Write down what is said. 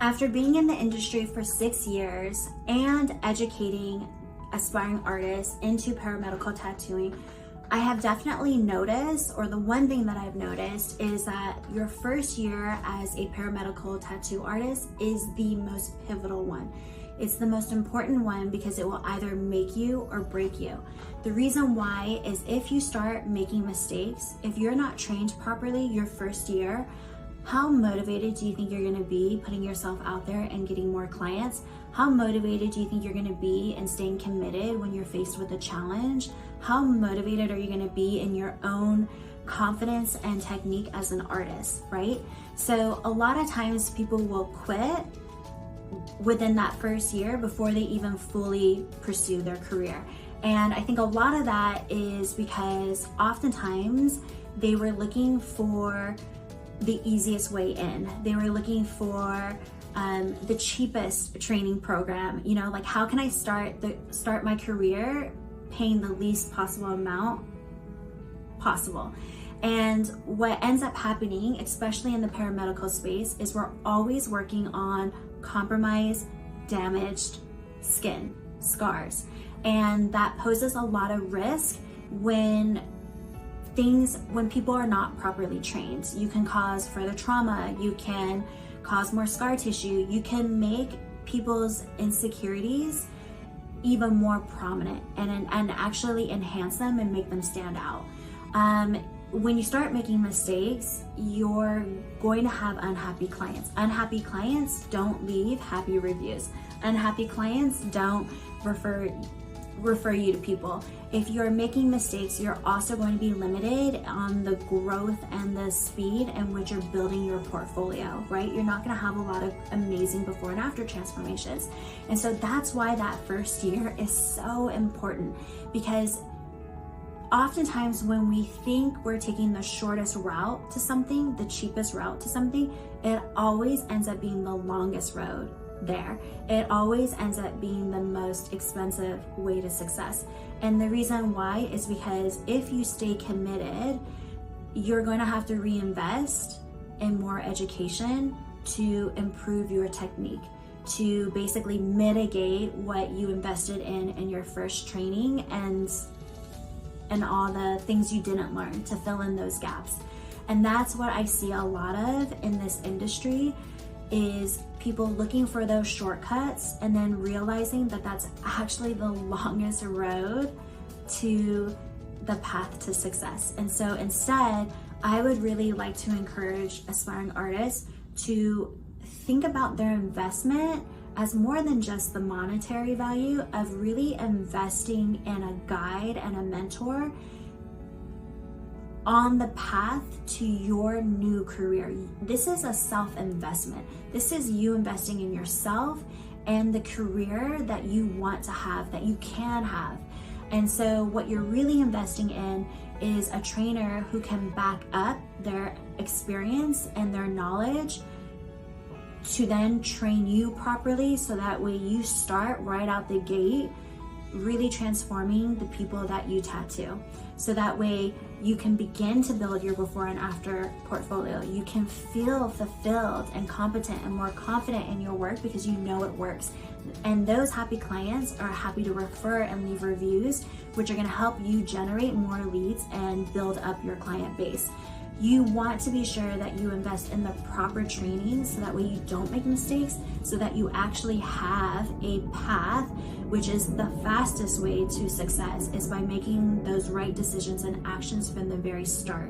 After being in the industry for 6 years and educating aspiring artists into paramedical tattooing, I have definitely noticed, or the one thing that I've noticed, is that your first year as a paramedical tattoo artist is the most pivotal one. It's the most important one because it will either make you or break you. The reason why is if you start making mistakes, if you're not trained properly your first year, how motivated do you think you're gonna be putting yourself out there and getting more clients? How motivated do you think you're gonna be in staying committed when you're faced with a challenge? How motivated are you gonna be in your own confidence and technique as an artist, right? So a lot of times people will quit within that first year before they even fully pursue their career. And I think a lot of that is because oftentimes they were looking for the easiest way in. They were looking for the cheapest training program. You know, like, how can I start my career paying the least possible amount possible? And what ends up happening, especially in the paramedical space, is we're always working on compromised, damaged skin, scars. And that poses a lot of risk when people are not properly trained. You can cause further trauma, you can cause more scar tissue, you can make people's insecurities even more prominent and actually enhance them and make them stand out. When you start making mistakes, you're going to have unhappy clients. Unhappy clients don't leave happy reviews. Unhappy clients don't refer you to people. If you're making mistakes, you're also going to be limited on the growth and the speed in which you're building your portfolio, right? You're not going to have a lot of amazing before and after transformations. And so that's why that first year is so important, because oftentimes when we think we're taking the shortest route to something, the cheapest route to something, it always ends up being the longest road there. It always ends up being the most expensive way to success. And the reason why is because if you stay committed, you're going to have to reinvest in more education to improve your technique, to basically mitigate what you invested in your first training and all the things you didn't learn, to fill in those gaps. And that's what I see a lot of in this industry, is people looking for those shortcuts and then realizing that that's actually the longest road to the path to success. And so instead, I would really like to encourage aspiring artists to think about their investment as more than just the monetary value of really investing in a guide and a mentor on the path to your new career. This is a self-investment. This is you investing in yourself and the career that you want to have, that you can have. And so what you're really investing in is a trainer who can back up their experience and their knowledge to then train you properly, so that way you start right out the gate really transforming the people that you tattoo. So that way you can begin to build your before and after portfolio. You can feel fulfilled and competent and more confident in your work because you know it works. And those happy clients are happy to refer and leave reviews, which are going to help you generate more leads and build up your client base. You want to be sure that you invest in the proper training so that way you don't make mistakes, so that you actually have a path, which is the fastest way to success, is by making those right decisions and actions from the very start.